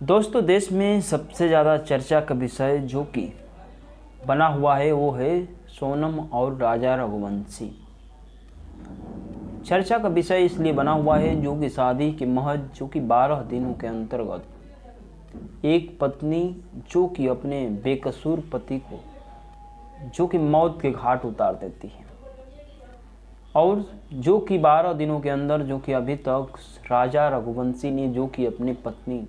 दोस्तों, देश में सबसे ज़्यादा चर्चा का विषय जो कि बना हुआ है वो है सोनम और राजा रघुवंशी। चर्चा का विषय इसलिए बना हुआ है जो कि शादी के महज 12 दिनों के अंतर्गत एक पत्नी जो कि अपने बेकसूर पति को जो कि मौत के घाट उतार देती है, और जो कि 12 दिनों के अंदर जो कि अभी तक राजा रघुवंशी ने जो कि अपनी पत्नी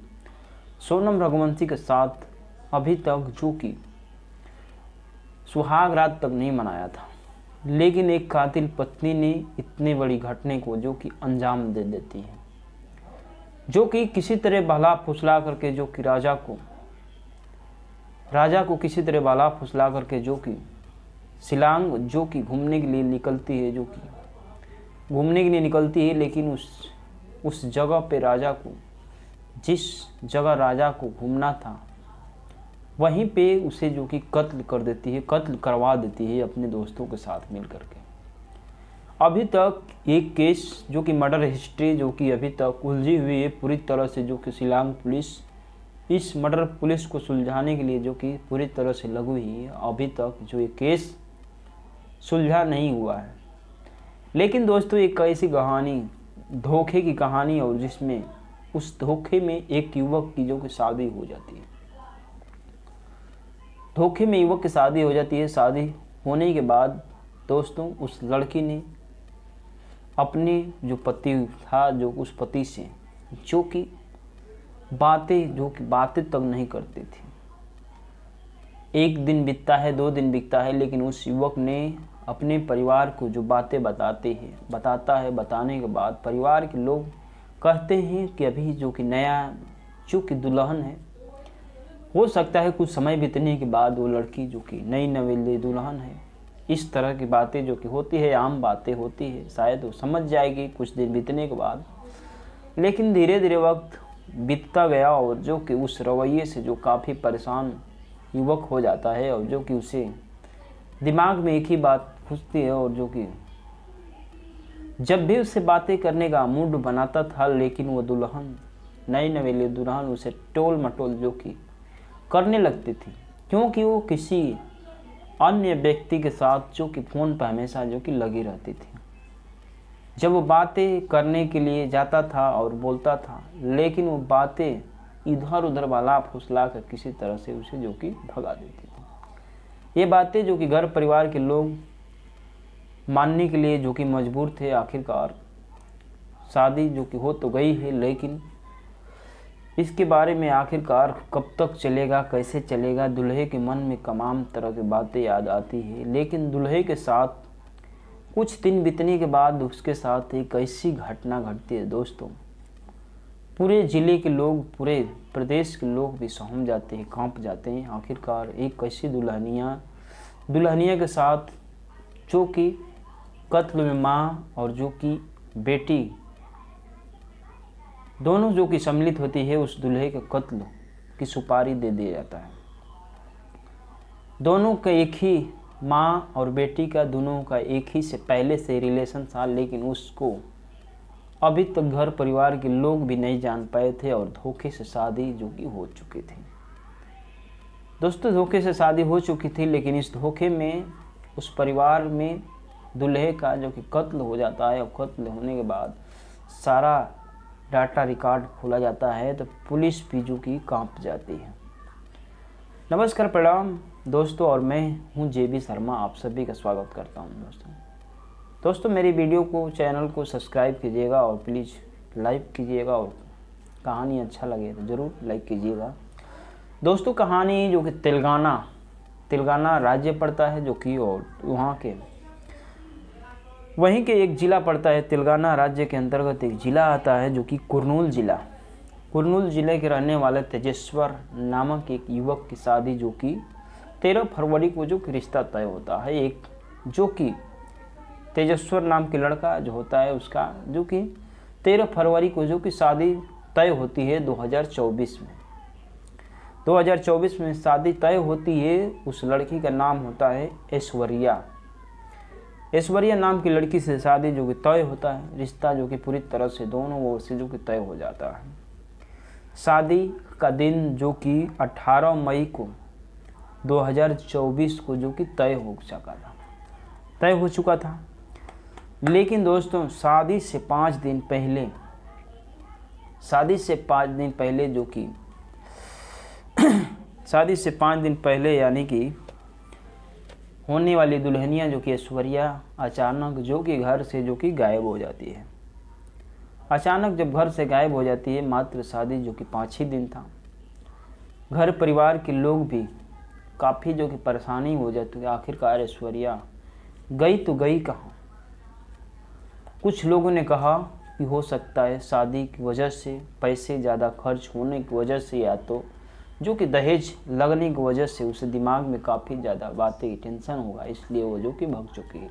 सोनम रघुवंशी के साथ अभी तक जो कि सुहाग रात तक नहीं मनाया था। लेकिन एक कातिल पत्नी ने इतनी बड़ी घटना को जो कि अंजाम दे देती है, जो कि किसी तरह बहला फुसला करके जो कि राजा को किसी तरह बहला फुसला करके जो कि शिलांग जो कि घूमने के लिए निकलती है, लेकिन उस जगह पे राजा को, जिस जगह राजा को घूमना था, वहीं पे उसे जो कि कत्ल करवा देती है अपने दोस्तों के साथ मिल करके। अभी तक एक केस जो कि मर्डर हिस्ट्री जो कि अभी तक उलझी हुई है पूरी तरह से, जो कि शिलांग पुलिस इस मर्डर पुलिस को सुलझाने के लिए जो कि पूरी तरह से लगी हुई है। अभी तक जो ये केस सुलझा नहीं हुआ है। लेकिन दोस्तों, एक ऐसी कहानी, धोखे की कहानी, और जिसमें उस धोखे में एक युवक की जो कि शादी हो जाती है। धोखे में युवक की शादी हो जाती है। शादी होने के बाद दोस्तों, उस लड़की ने अपने जो पति था, जो उस पति से जो कि बातें तक नहीं करती थी। एक दिन बीतता है, 2 दिन बीतता है, लेकिन उस युवक ने अपने परिवार को जो बातें बताने के बाद परिवार के लोग कहते हैं कि अभी जो कि नया जो कि दुल्हन है, हो सकता है कुछ समय बीतने के बाद वो लड़की जो कि नई नवेली दुल्हन है, इस तरह की बातें जो कि होती है, आम बातें होती है, शायद वो समझ जाएगी कुछ दिन बीतने के बाद। लेकिन धीरे धीरे वक्त बीतता गया और जो कि उस रवैये से जो काफ़ी परेशान युवक हो जाता है, और जो कि उसे दिमाग में एक ही बात घुसती है, और जो कि जब भी उससे बातें करने का मूड बनाता था, लेकिन वो दुल्हन, नई नवेली दुल्हन, उसे टोल मटोल जो कि करने लगती थी, क्योंकि वो किसी अन्य व्यक्ति के साथ जो कि फ़ोन पर हमेशा जो कि लगी रहती थी। जब वो बातें करने के लिए जाता था और बोलता था, लेकिन वो बातें इधर उधर वाला फुसला कर किसी तरह से उसे जो कि भगा देती थी। ये बातें जो कि घर परिवार के लोग मानने के लिए जो कि मजबूर थे। आखिरकार शादी जो कि हो तो गई है, लेकिन इसके बारे में आखिरकार कब तक चलेगा, कैसे चलेगा, दूल्हे के मन में तमाम तरह की बातें याद आती है। लेकिन दूल्हे के साथ कुछ दिन बीतने के बाद उसके साथ एक ऐसी घटना घटती है दोस्तों, पूरे ज़िले के लोग, पूरे प्रदेश के लोग भी सहम जाते हैं, कांप जाते हैं। आखिरकार एक ऐसी दुल्हनिया के साथ जो कि कत्ल में माँ और जो कि बेटी दोनों जो कि सम्मिलित होती है, उस दूल्हे के कत्ल की सुपारी दे दिया जाता है। दोनों का एक ही माँ और बेटी का, दोनों का एक ही से पहले से रिलेशन था, लेकिन उसको अभी तक घर परिवार के लोग भी नहीं जान पाए थे, और धोखे से शादी जो कि हो चुकी थी। दोस्तों, धोखे से शादी हो चुकी थी, लेकिन इस धोखे में उस परिवार में दूल्हे का जो कि कत्ल हो जाता है, और कत्ल होने के बाद सारा डाटा रिकॉर्ड खोला जाता है, तो पुलिस भी जो कि कांप जाती है। नमस्कार, प्रणाम दोस्तों, और मैं हूं JB शर्मा, आप सभी का स्वागत करता हूं। दोस्तों, मेरी वीडियो को, चैनल को सब्सक्राइब कीजिएगा और प्लीज़ लाइक कीजिएगा, और कहानी अच्छा लगे तो ज़रूर लाइक कीजिएगा। दोस्तों, कहानी जो कि तेलंगाना राज्य पड़ता है, जो कि और वहीं के एक ज़िला पड़ता है। तेलंगाना राज्य के अंतर्गत एक ज़िला आता है जो कि कुर्नूल ज़िले के रहने वाले तेजेश्वर नामक एक युवक की शादी जो कि 13 फरवरी को जो कि रिश्ता तय होता है। एक जो कि तेजेश्वर नाम के लड़का जो होता है, उसका जो कि 13 फरवरी को जो कि शादी तय होती है 2024 में। 2024 में शादी तय होती है। उस लड़की का नाम होता है ऐश्वर्या नाम की लड़की से शादी जो कि तय होता है। रिश्ता जो कि पूरी तरह से दोनों ओर से जो कि तय हो जाता है। शादी का दिन जो कि 18 मई को 2024 को जो कि तय हो चुका था। लेकिन दोस्तों शादी से 5 दिन पहले जो कि शादी से 5 दिन पहले यानी कि होने वाली दुल्हनिया जो कि ऐश्वर्या अचानक जो कि घर से जो कि गायब हो जाती है। अचानक जब घर से गायब हो जाती है, मात्र शादी जो कि 5 ही दिन था, घर परिवार के लोग भी काफ़ी जो कि परेशानी हो जाती है। आखिरकार ऐश्वर्या गई तो गई कहाँ। कुछ लोगों ने कहा कि हो सकता है शादी की वजह से, पैसे ज़्यादा खर्च होने की वजह से, या तो जो कि दहेज लगने की वजह से उसे दिमाग में काफ़ी ज़्यादा बातें टेंशन होगा, इसलिए वो जो कि भाग चुकी है।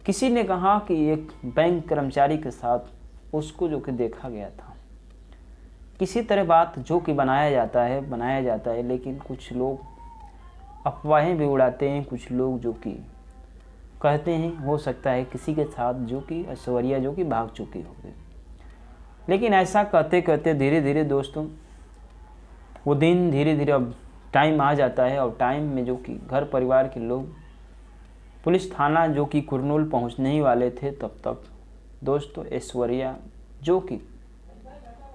किसी ने कहा कि एक बैंक कर्मचारी के साथ उसको जो कि देखा गया था। किसी तरह बात जो कि बनाया जाता है, लेकिन कुछ लोग अफवाहें भी उड़ाते हैं। कुछ लोग जो कि कहते हैं हो सकता है किसी के साथ जो कि ऐश्वर्या जो कि भाग चुकी होगी। लेकिन ऐसा कहते कहते धीरे धीरे दोस्तों वो दिन धीरे धीरे अब टाइम आ जाता है, और टाइम में जो कि घर परिवार के लोग पुलिस थाना जो कि कुरनूल पहुंचने ही वाले थे, तब तक दोस्तों ऐश्वर्या जो कि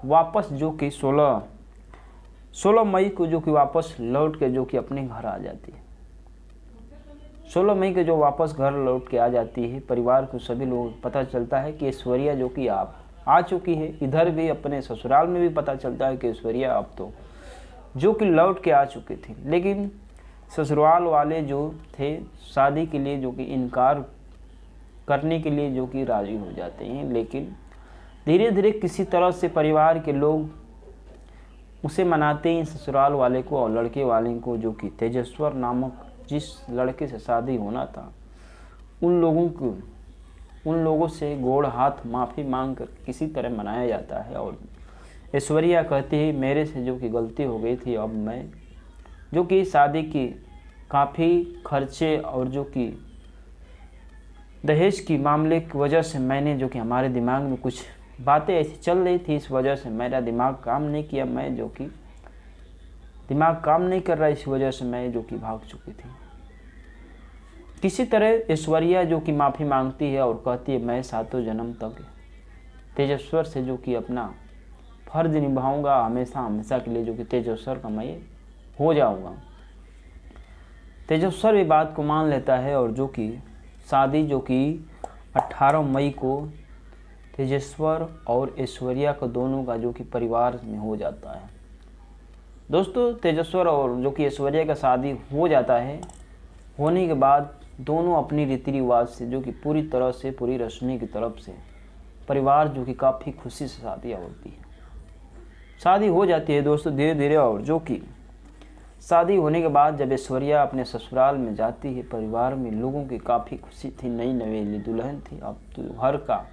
वापस जो कि 16 मई को जो कि वापस लौट के जो कि अपने घर आ जाती है। 16 मई के जो वापस घर लौट के आ जाती है, परिवार को सभी लोग पता चलता है कि ऐश्वर्या जो कि आप आ चुकी है। इधर भी अपने ससुराल में भी पता चलता है कि ऐश्वर्या अब तो जो कि लौट के आ चुकी थी। लेकिन ससुराल वाले जो थे शादी के लिए जो कि इनकार करने के लिए जो कि राज़ी हो जाते हैं। लेकिन धीरे धीरे किसी तरह से परिवार के लोग उसे मनाते हैं, ससुराल वाले को और लड़के वाले को, जो कि तेजेश्वर नामक जिस लड़के से शादी होना था, उन लोगों से गोड़ हाथ माफ़ी मांग कर किसी तरह मनाया जाता है। और ऐश्वर्या कहती है मेरे से जो कि गलती हो गई थी, अब मैं जो कि शादी की काफ़ी खर्चे और जो कि दहेज की मामले की वजह से मैंने जो कि हमारे दिमाग में कुछ बातें ऐसी चल रही थी, इस वजह से मेरा दिमाग काम नहीं किया, मैं जो कि दिमाग काम नहीं कर रहा, इस वजह से मैं जो कि भाग चुकी थी। किसी तरह ऐश्वर्या जो कि माफ़ी मांगती है और कहती है मैं 7 जन्म तक तेजेश्वर से जो कि अपना फर्ज निभाऊंगा, हमेशा के लिए जो कि तेजेश्वर का मैं हो जाऊंगा। तेजेश्वर भी बात को मान लेता है और जो कि शादी जो कि 18 मई को तेजेश्वर और ऐश्वर्या का दोनों का जो कि परिवार में हो जाता है। दोस्तों तेजेश्वर और जो कि ऐश्वर्या का शादी हो जाता है। होने के बाद दोनों अपनी रीति रिवाज से जो कि पूरी तरह से पूरी रस्मी की तरफ से परिवार जो कि काफ़ी खुशी से शादियाँ होती है, शादी हो जाती है दोस्तों धीरे धीरे। और जो कि शादी होने के बाद जब ऐश्वर्या अपने ससुराल में जाती है, परिवार में लोगों की काफ़ी खुशी थी, नई नवेली दुल्हन थी, अब तो घर का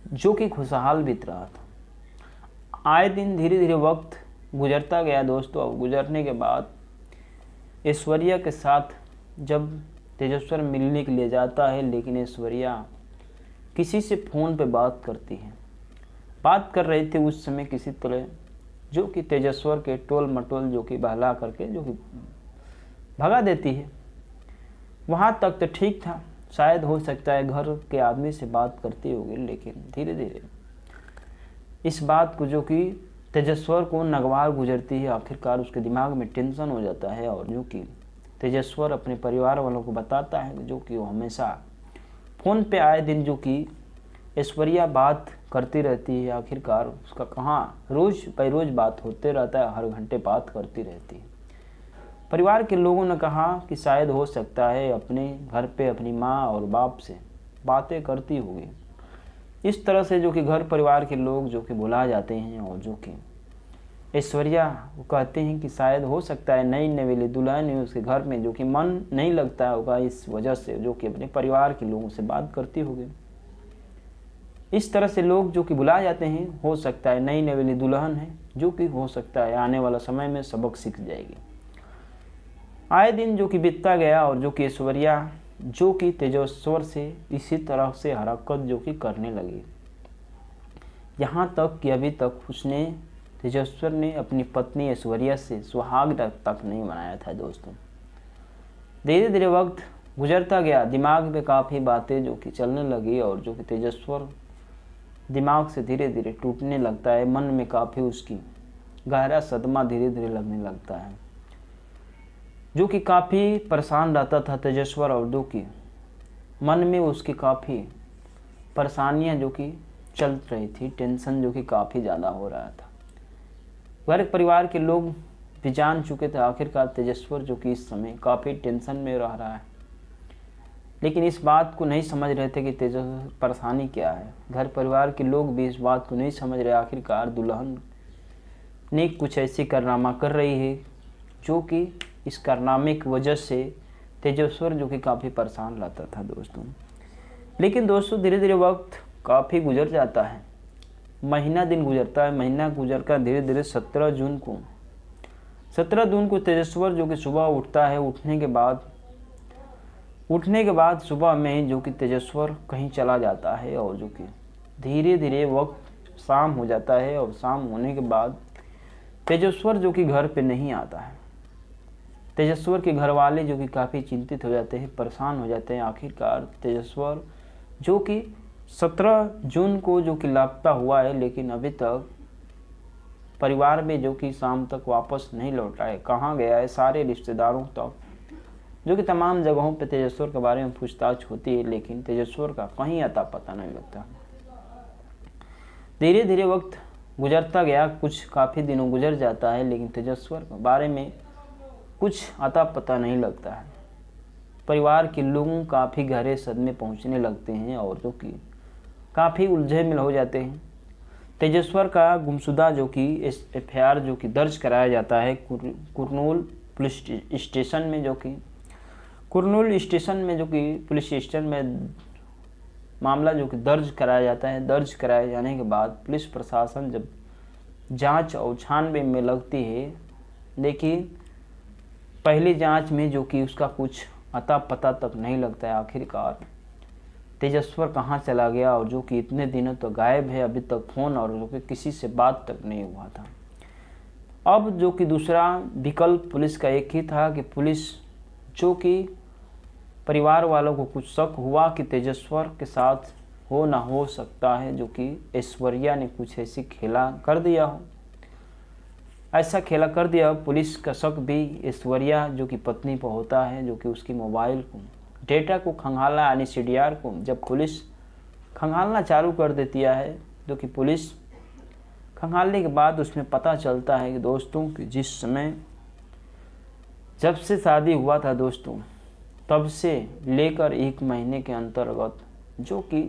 जो कि खुशहाल बीत रहा था। आए दिन धीरे धीरे वक्त गुजरता गया दोस्तों। और गुजरने के बाद ऐश्वर्या के साथ जब तेजेश्वर मिलने के लिए जाता है, लेकिन ऐश्वर्या किसी से फ़ोन पे बात करती है। बात कर रहे थे उस समय किसी तरह जो कि तेजेश्वर के टोल मटोल जो कि बहला करके जो कि भगा देती है। वहाँ तक तो ठीक था, शायद हो सकता है घर के आदमी से बात करती होगी, लेकिन धीरे धीरे इस बात को जो कि तेजेश्वर को नगवार गुजरती है। आखिरकार उसके दिमाग में टेंशन हो जाता है और जो कि तेजेश्वर अपने परिवार वालों को बताता है जो कि वो हमेशा फ़ोन पे आए दिन जो कि ऐश्वर्या बात करती रहती है। आखिरकार उसका कहाँ रोज़ बाई रोज़ बात होते रहता है, हर घंटे बात करती रहती है। परिवार के लोगों ने कहा कि शायद हो सकता है अपने घर पे अपनी माँ और बाप से बातें करती होगी। इस तरह से जो कि घर परिवार के लोग जो कि भुला जाते हैं और जो कि ऐश्वर्या वो कहते हैं कि शायद हो सकता है नई नवेली दुल्हन है, उसके घर में जो कि मन नहीं लगता होगा, इस वजह से जो कि अपने परिवार के लोगों से बात करती होगी। इस तरह से लोग जो कि भुला जाते हैं। हो सकता है नई नवेली दुल्हन है जो कि हो सकता है आने वाला समय में सबक सीख जाएगी। आए दिन जो कि बीतता गया और जो कि ऐश्वर्या जो कि तेजेश्वर से इसी तरह से हरकत जो कि करने लगी, यहाँ तक कि अभी तक उसने तेजस्वर ने अपनी पत्नी ऐश्वर्या से सुहाग रात तक नहीं मनाया था दोस्तों। धीरे धीरे वक्त गुजरता गया, दिमाग में काफ़ी बातें जो कि चलने लगी और जो कि तेजस्वर दिमाग से धीरे धीरे टूटने लगता है। मन में काफ़ी उसकी गहरा सदमा धीरे धीरे लगने लगता है, जो कि काफ़ी परेशान रहता था तेजस्वर, और जो कि मन में उसकी काफ़ी परेशानियां जो कि चल रही थी, टेंशन जो कि काफ़ी ज़्यादा हो रहा था। घर परिवार के लोग भी जान चुके थे आखिरकार तेजस्वर जो कि इस समय काफ़ी टेंशन में रह रहा है, लेकिन इस बात को नहीं समझ रहे थे कि तेजस्वर परेशानी क्या है। घर परिवार के लोग भी इस बात को नहीं समझ रहे आखिरकार दुल्हन ने कुछ ऐसी कारनामा कर रही है जो कि इस कारनामे की वजह से तेजस्वर जो कि काफ़ी परेशान रहता था दोस्तों। लेकिन दोस्तों धीरे धीरे वक्त काफ़ी गुजर जाता है, महीना दिन गुजरता है। महीना गुजर कर धीरे धीरे 17 जून को तेजस्वर जो कि सुबह उठता है। उठने के बाद सुबह में ही जो कि तेजस्वर कहीं चला जाता है, और जो कि धीरे धीरे वक्त शाम हो जाता है, और शाम होने के बाद तेजस्वर जो कि घर पे नहीं आता है। तेजस्वर के घर वाले जो कि काफ़ी चिंतित हो जाते हैं, परेशान हो जाते हैं। आखिरकार तेजस्वर जो कि 17 जून को जो कि लापता हुआ है, लेकिन अभी तक परिवार में जो कि शाम तक वापस नहीं लौटा है। कहाँ गया है? सारे रिश्तेदारों तक जो कि तमाम जगहों पे तेजस्वर के बारे में पूछताछ होती है, लेकिन तेजस्वर का कहीं अता पता नहीं लगता। धीरे धीरे वक्त गुजरता गया, कुछ काफ़ी दिनों गुजर जाता है, लेकिन तेजस्वर के बारे में कुछ अता पता नहीं लगता है। परिवार के लोगों काफ़ी गहरे सदमे पहुंचने लगते हैं, और जो कि काफ़ी उलझे में हो जाते हैं। तेजस्वर का गुमशुदा जो कि FIR जो कि दर्ज कराया जाता है कुरनूल पुलिस स्टेशन में, जो कि पुलिस स्टेशन में मामला जो कि दर्ज कराया जाता है। दर्ज कराए जाने के बाद पुलिस प्रशासन जब जांच और छानबीन में लगती है, लेकिन पहली जांच में जो कि उसका कुछ अता पता तक नहीं लगता है आखिरकार तेजस्वर कहाँ चला गया, और जो कि इतने दिनों तो गायब है, अभी तक फ़ोन और जो कि किसी से बात तक नहीं हुआ था। अब जो कि दूसरा विकल्प पुलिस का एक ही था कि पुलिस जो कि परिवार वालों को कुछ शक हुआ कि तेजस्वर के साथ हो ना हो सकता है जो कि ऐश्वर्या ने कुछ ऐसी खेला कर दिया हो। ऐसा खेला कर दिया, पुलिस का शक भी ऐश्वर्या जो कि पत्नी पर होता है, जो कि उसकी मोबाइल को डेटा को खंगालना यानी CDR को जब पुलिस खंगालना चालू कर देती है, जो कि पुलिस खंगालने के बाद उसमें पता चलता है कि दोस्तों कि जिस समय जब से शादी हुआ था दोस्तों, तब से लेकर 1 महीने के अंतर्गत जो कि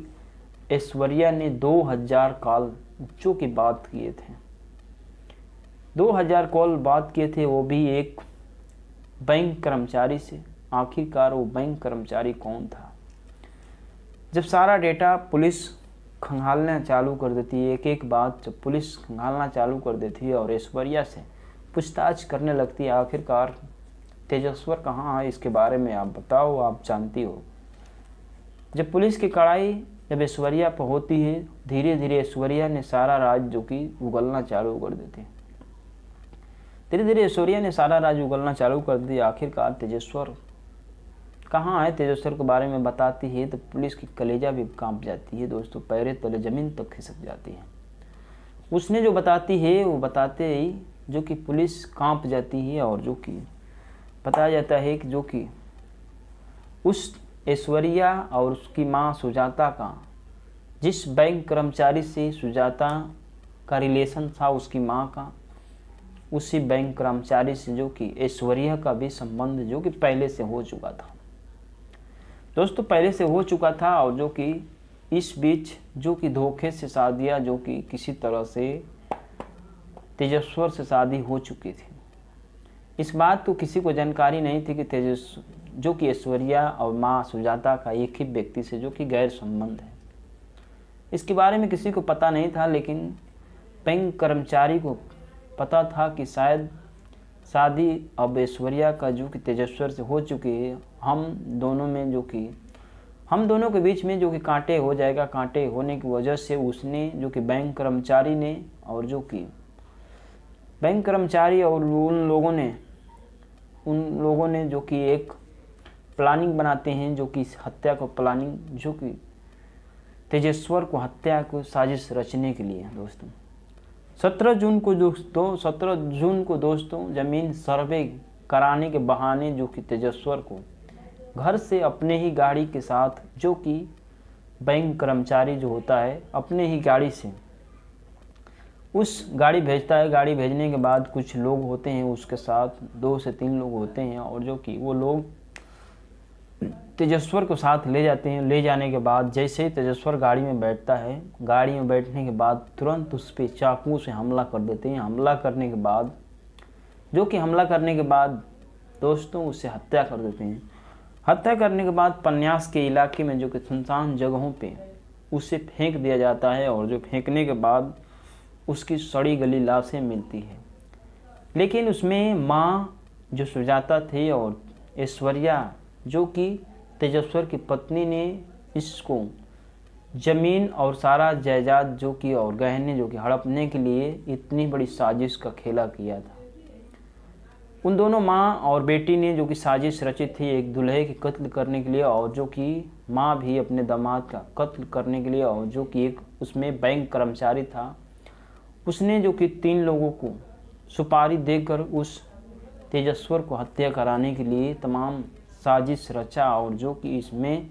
ऐश्वर्या ने 2000 कॉल जो कि बात किए थे, 2000 कॉल बात किए थे, वो भी एक बैंक कर्मचारी से। आखिरकार वो बैंक कर्मचारी कौन था? जब सारा डेटा पुलिस खंगालना चालू कर देती है, एक एक बात जब पुलिस खंगालना चालू कर देती है और ऐश्वर्या से पूछताछ करने लगती है, आखिरकार तेजस्वर कहाँ है, इसके बारे में आप बताओ, आप जानती हो। जब पुलिस की कड़ाई जब ऐश्वर्या पर होती है, धीरे धीरे ऐश्वर्या ने सारा राज जो कि उगलना चालू कर देती है। धीरे धीरे ऐश्वर्या ने सारा राज उगलना चालू कर दिया। आखिरकार तेजस्वर कहाँ है, तेजस्वर के बारे में बताती है तो पुलिस की कलेजा भी कांप जाती है दोस्तों, पैरे तले ज़मीन तक खिसक जाती है। उसने जो बताती है वो बताते ही जो कि पुलिस कांप जाती है, और जो कि बताया जाता है कि जो कि उस ऐश्वर्या और उसकी माँ सुजाता का जिस बैंक कर्मचारी से सुजाता का रिलेशन था उसकी माँ का, उसी बैंक कर्मचारी से जो कि ऐश्वर्या का भी संबंध जो कि पहले से हो चुका था दोस्तों, पहले से हो चुका था। और जो कि इस बीच जो कि धोखे से शादियाँ जो कि किसी तरह से तेजस्वर से शादी हो चुकी थी। इस बात को किसी को जानकारी नहीं थी कि जो कि ऐश्वर्या और माँ सुजाता का एक ही व्यक्ति से जो कि गैर संबंध है, इसके बारे में किसी को पता नहीं था। लेकिन बैंक कर्मचारी को पता था कि शायद शादी अब ऐश्वर्या का जो कि तेजस्वर से हो चुकी है, हम दोनों के बीच में जो कि कांटे हो जाएगा। कांटे होने की वजह से उसने जो कि बैंक कर्मचारी ने और जो कि बैंक कर्मचारी और उन लोगों ने जो कि एक प्लानिंग बनाते हैं, जो कि इस हत्या को प्लानिंग, जो कि तेजेश्वर को हत्या को साजिश रचने के लिए दोस्तों 17 जून को दोस्तों ज़मीन सर्वे कराने के बहाने जो कि तेजेश्वर को घर से अपने ही गाड़ी के साथ, जो कि बैंक कर्मचारी जो होता है अपने ही गाड़ी से उस गाड़ी भेजता है। गाड़ी भेजने के बाद कुछ लोग होते हैं उसके साथ, 2 से 3 लोग होते हैं, और जो कि वो लोग तेजेश्वर को साथ ले जाते हैं। ले जाने के बाद जैसे ही तेजेश्वर गाड़ी में बैठता है, गाड़ी में बैठने के बाद तुरंत उस पर चाकू से हमला कर देते हैं। हमला करने के बाद दोस्तों उससे हत्या कर देते हैं। हत्या करने के बाद पन्यास के इलाके में जो कि सुनसान जगहों पे उसे फेंक दिया जाता है, और जो फेंकने के बाद उसकी सड़ी गली लाशें मिलती है। लेकिन उसमें माँ जो सुजाता थी और ऐश्वर्या जो कि तेजेश्वर की पत्नी ने इसको ज़मीन और सारा जायदाद जो कि और गहने जो कि हड़पने के लिए इतनी बड़ी साजिश का खेला किया था। उन दोनों माँ और बेटी ने जो कि साजिश रची थी एक दूल्हे के कत्ल करने के लिए, और जो कि माँ भी अपने दामाद का कत्ल करने के लिए, और जो कि एक उसमें बैंक कर्मचारी था उसने जो कि 3 लोगों को सुपारी देकर उस तेजेश्वर को हत्या कराने के लिए तमाम साजिश रचा। और जो कि इसमें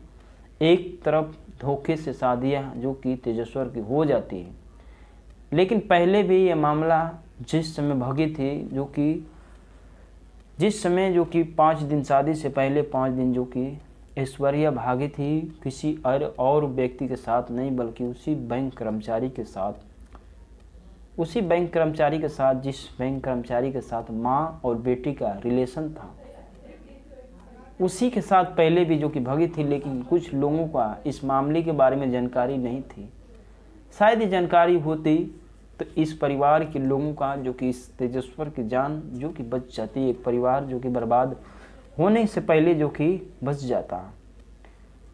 एक तरफ धोखे से शादियाँ जो कि तेजेश्वर की हो जाती है। लेकिन पहले भी ये मामला जिस समय भगी थी, जिस समय जो कि 5 दिन शादी से पहले 5 दिन जो कि ऐश्वर्या भागी थी, किसी और व्यक्ति के साथ नहीं बल्कि उसी बैंक कर्मचारी के साथ जिस बैंक कर्मचारी के साथ माँ और बेटी का रिलेशन था, उसी के साथ पहले भी जो कि भगी थी। लेकिन कुछ लोगों का इस मामले के बारे में जानकारी नहीं थी। शायद ये जानकारी होती तो इस परिवार के लोगों का जो कि इस तेजेश्वर की जान जो कि बच जाती, एक परिवार जो कि बर्बाद होने से पहले जो कि बच जाता।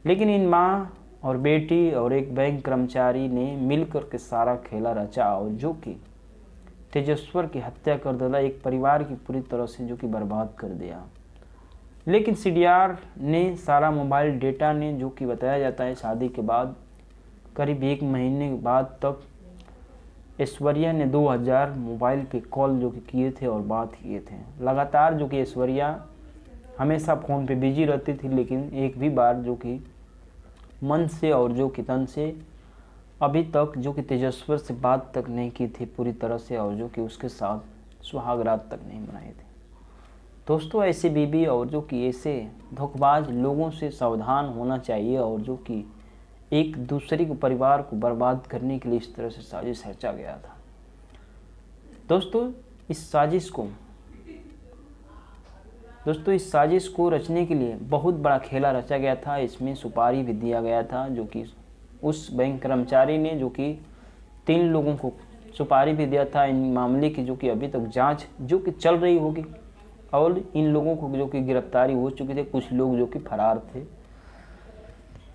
लेकिन इन माँ और बेटी और एक बैंक कर्मचारी ने मिलकर के सारा खेला रचा, और जो कि तेजेश्वर की हत्या कर दिया, एक परिवार की पूरी तरह से जो कि बर्बाद कर दिया। लेकिन CDR ने सारा मोबाइल डेटा ने जो कि बताया जाता है शादी के बाद करीब 1 महीने बाद तक ऐश्वर्या ने 2000 मोबाइल पे कॉल जो कि किए थे और बात किए थे। लगातार जो कि ऐश्वर्या हमेशा फ़ोन पे बिजी रहती थी, लेकिन एक भी बार जो कि मन से और जो कि तन से अभी तक जो कि तेजेश्वर से बात तक नहीं की थी पूरी तरह से, और जो कि उसके साथ सुहाग रात तक नहीं मनाए थे। दोस्तों ऐसे बीबी और जो कि ऐसे धोखेबाज लोगों से सावधान होना चाहिए, और जो कि एक दूसरे को परिवार को बर्बाद करने के लिए इस तरह से साजिश रचा गया था। दोस्तों इस साजिश को रचने के लिए बहुत बड़ा खेला रचा गया था। इसमें सुपारी भी दिया गया था, जो कि उस बैंक कर्मचारी ने जो कि 3 लोगों को सुपारी भी दिया था। इन मामले की जो कि अभी तक जांच जो कि चल रही होगी, और इन लोगों को जो कि गिरफ्तारी हो चुकी थी, कुछ लोग जो कि फरार थे।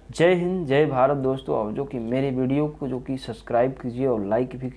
जय हिंद, जय भारत दोस्तों। और जो कि मेरे वीडियो को जो कि सब्सक्राइब कीजिए और लाइक भी कीजिए।